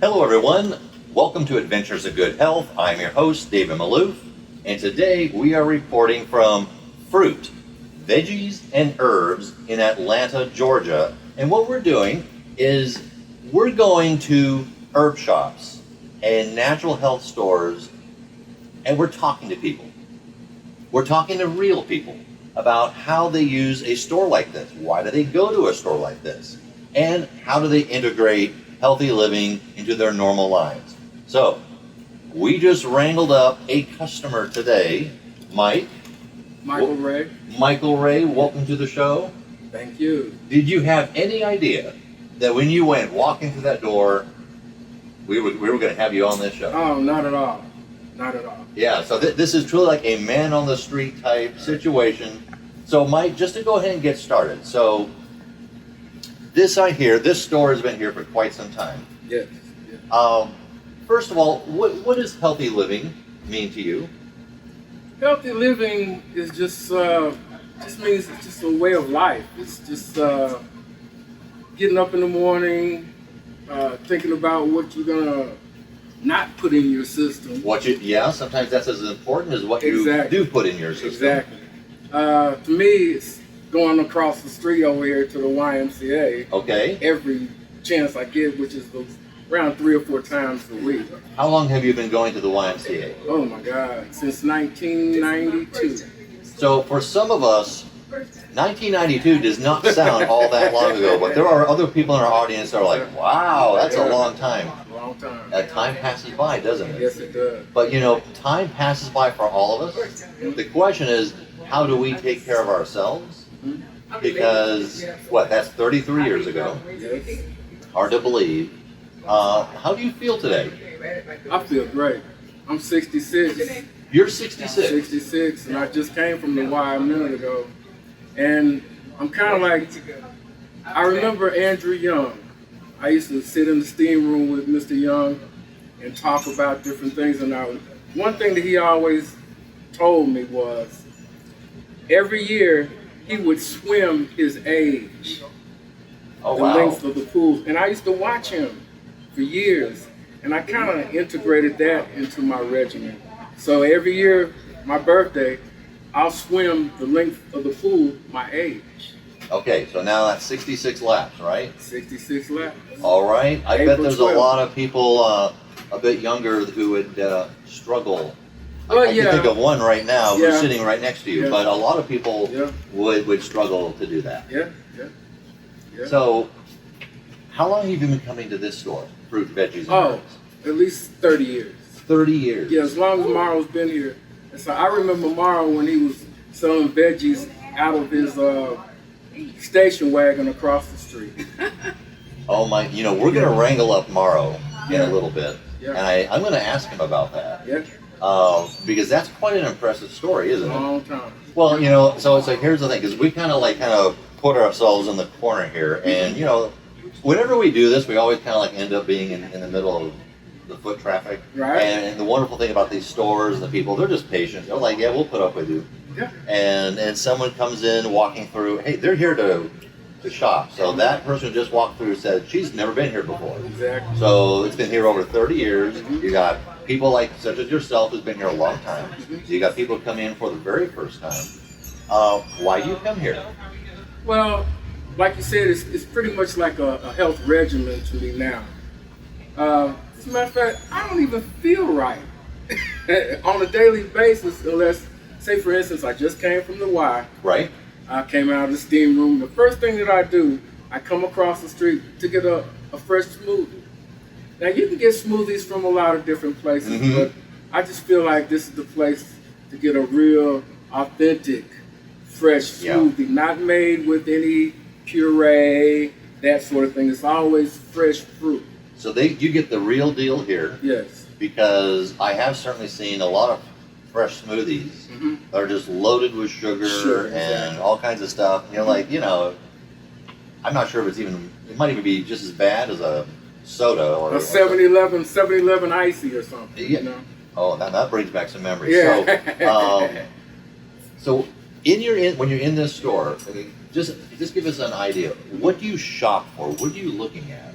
Hello everyone, welcome to Adventures of Good Health. I'm your host, David Maloof, and today we are reporting from Fruit, Veggies, and Herbs in Atlanta, Georgia. And what we're doing is we're going to herb shops and natural health stores, and we're talking to people. We're talking to real people about how they use a store like this. Why do they go to a store like this? And how do they integrate healthy living into their normal lives? So, we just wrangled up a customer today, Michael Ray. Michael Ray, welcome to the show. Thank you. Did you have any idea that when you went walking through that door, we were going to have you on this show? Oh, not at all. Not at all. Yeah, so this is truly like a man on the street type situation. So Mike, just to go ahead and get started. So this store has been here for quite some time. Yes. Yes. First of all, what does healthy living mean to you? Healthy living is just means it's just a way of life. It's just getting up in the morning, thinking about what you're gonna not put in your system. Sometimes that's as important as what Exactly. you do put in your system. Exactly. To me, it's going across the street over here to the YMCA. Okay. Every chance I get, which is around 3 or 4 times a week. How long have you been going to the YMCA? Oh my God, since 1992. So for some of us, 1992 does not sound all that long ago, but there are other people in our audience that are like, wow, that's a long time. Long time. That time passes by, doesn't it? Yes, it does. But time passes by for all of us. The question is, how do we take care of ourselves? Because, that's 33 years ago. Yes. Hard to believe. How do you feel today? I feel great. I'm 66. You're 66. 66, and I just came from the Y a minute ago. And I'm kind of like, I remember Andrew Young. I used to sit in the steam room with Mr. Young and talk about different things. And one thing that he always told me was, every year he would swim his age, Oh, the wow. length of the pool. And I used to watch him for years. And I kind of integrated that into my regimen. So every year, my birthday, I'll swim the length of the pool, my age. Okay, so now that's 66 laps, right? 66 laps. All right. I bet April there's 12th. a lot of people a bit younger who would struggle. Well, I can think of one right now who's Yeah. sitting right next to you, Yeah. but a lot of people Yeah. would struggle to do that. Yeah. So, how long have you been coming to this store, Fruit, Veggies, and Herbs? At least 30 years. 30 years. Yeah, as long as Morrow's been here. And so I remember Morrow when he was selling veggies out of his station wagon across the street. Oh my, we're going to wrangle up Morrow in a little bit, Yeah. and I'm going to ask him about that. Yeah, Because that's quite an impressive story, isn't it? long time. Well, so it's like, here's the thing, because we kind of put ourselves in the corner here, and whenever we do this, we always kind of end up being in the middle of the foot traffic. Right. And the wonderful thing about these stores, the people, they're just patient. They're like, yeah, we'll put up with you. Yeah. And someone comes in walking through, hey, they're here to shop. So that person who just walked through said she's never been here before. Exactly. So it's been here over 30 years. You got people such as yourself who's been here a long time. So you got people coming in for the very first time. Why do you come here? Well, like you said, it's pretty much like a health regimen to me now. As a matter of fact, I don't even feel right on a daily basis unless, say for instance, I just came from the Y. Right. I came out of the steam room. The first thing that I do, I come across the street to get a fresh smoothie. Now you can get smoothies from a lot of different places, but I just feel like this is the place to get a real, authentic, fresh smoothie, not made with any puree, that sort of thing. It's always fresh fruit. So you get the real deal here. Yes. Because I have certainly seen a lot of fresh smoothies that are just loaded with sugar and all kinds of stuff. I'm not sure if it might even be just as bad as a soda or a 7-Eleven icy or something. Yeah. Oh, that brings back some memories. Yeah. So when you're in this store, just give us an idea. What do you shop for? What are you looking at?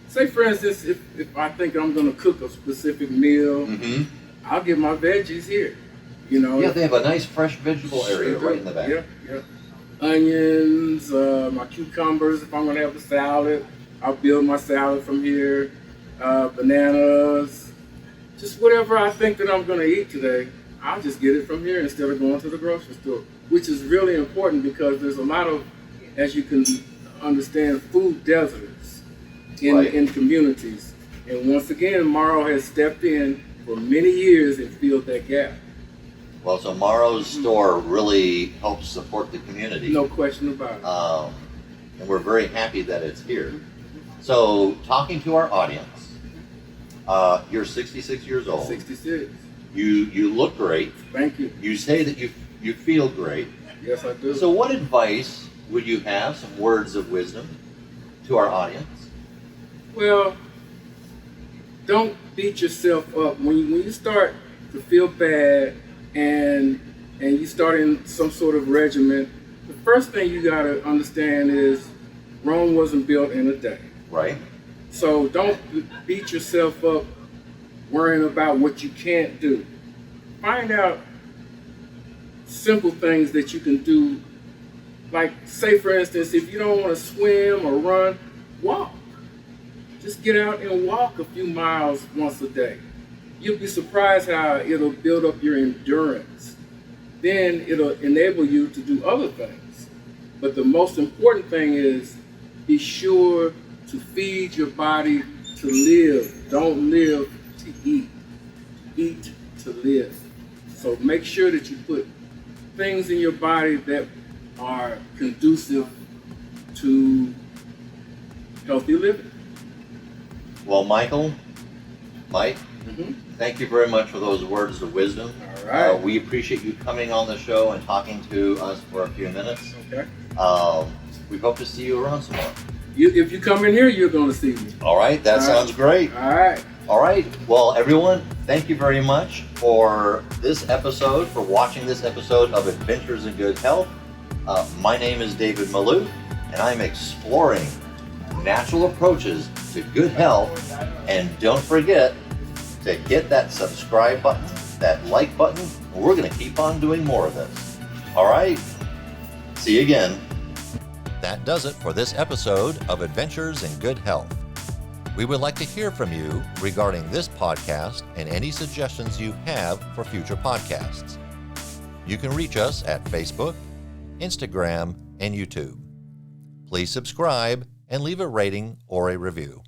say for instance, if I think I'm going to cook a specific meal, Mm-hmm. I'll get my veggies here. You know. Yeah, they have a nice fresh vegetable area right in the back. Yeah, yeah. Onions, my cucumbers. If I'm going to have a salad, I'll build my salad from here. Bananas, just whatever I think that I'm going to eat today, I'll just get it from here instead of going to the grocery store, which is really important because there's a lot of, as you can understand, food deserts in communities. And once again, Morrow has stepped in for many years and filled that gap. Well, so Morrow's store really helps support the community. No question about it. And we're very happy that it's here. So, talking to our audience, you're 66 years old. 66. You look great. Thank you. You say that you feel great. Yes, I do. So, what advice would you have, some words of wisdom, to our audience? Well, don't beat yourself up. When you start to feel bad and you start in some sort of regimen, the first thing you got to understand is Rome wasn't built in a day. Right. So don't beat yourself up worrying about what you can't do. Find out simple things that you can do. Like, say for instance, if you don't want to swim or run, walk. Just get out and walk a few miles once a day. You'll be surprised how it'll build up your endurance. Then it'll enable you to do other things. But the most important thing is be sure to feed your body to live. Don't live to eat. Eat to live. So make sure that you put things in your body that are conducive to healthy living. Well, Mike, thank you very much for those words of wisdom. All right. We appreciate you coming on the show and talking to us for a few minutes. Okay. We hope to see you around some more. If you come in here, you're going to see me. All right, that sounds great. All right. All right. Well, everyone, thank you very much for this episode, for watching this episode of Adventures in Good Health. My name is David Malouf, and I'm exploring natural approaches to good health. And don't forget to hit that subscribe button, that like button. We're going to keep on doing more of this. All right. See you again. That does it for this episode of Adventures in Good Health. We would like to hear from you regarding this podcast and any suggestions you have for future podcasts. You can reach us at Facebook, Instagram, and YouTube. Please subscribe and leave a rating or a review.